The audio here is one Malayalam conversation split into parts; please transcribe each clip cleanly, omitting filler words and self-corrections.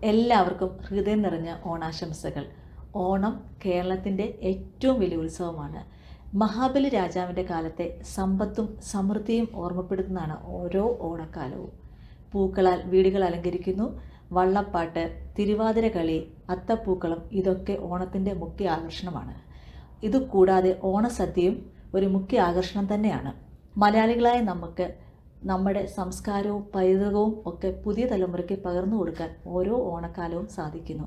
എല്ലാവർക്കും ഹൃദയം നിറഞ്ഞ ഓണാശംസകൾ. ഓണം കേരളത്തിൻ്റെ ഏറ്റവും വലിയ ഉത്സവമാണ്. മഹാബലി രാജാവിൻ്റെ കാലത്തെ സമ്പത്തും സമൃദ്ധിയും ഓർമ്മപ്പെടുത്തുന്നതാണ് ഓരോ ഓണക്കാലവും. പൂക്കളാൽ വീടുകൾ അലങ്കരിക്കുന്നു. വള്ളപ്പാട്ട്, തിരുവാതിര കളി, അത്തപ്പൂക്കളം ഇതൊക്കെ ഓണത്തിൻ്റെ മുഖ്യ ആകർഷണമാണ്. ഇതുകൂടാതെ ഓണസദ്യയും ഒരു മുഖ്യ ആകർഷണം തന്നെയാണ്. മലയാളികളായ നമുക്ക് നമ്മുടെ സംസ്കാരവും പൈതൃകവും ഒക്കെ പുതിയ തലമുറയ്ക്ക് പകർന്നു കൊടുക്കാൻ ഓരോ ഓണക്കാലവും സാധിക്കുന്നു.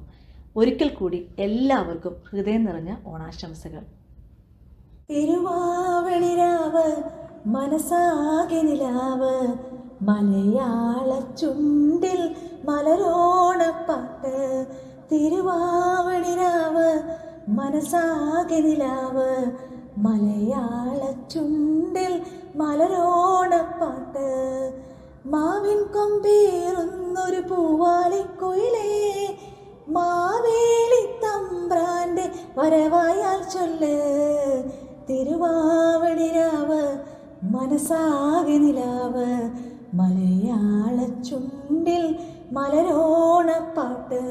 ഒരിക്കൽ കൂടി എല്ലാവർക്കും ഹൃദയം നിറഞ്ഞ ഓണാശംസകൾ. തിരുവാവണിരാവ് മനസാകെ നിലാവ്, മലയാള ചുണ്ടിൽ മലരോണപ്പാട്ട്. തിരുവാവണിരാവ് മനസാകെ നിലാവ്, മലയാള ചുണ്ടിൽ മലരോണപ്പാട്ട്. മാവിൻ കൊമ്പേറുന്നൊരു പൂവാലിക്കുയിലേ, മാവേലി തമ്പ്രാന്റെ വരവായാൽ ചൊല്ല്. തിരുവാവണിരാവ് മനസാകെ നിലാവ്, മലയാള ചുണ്ടിൽ മലരോണപ്പാട്ട്.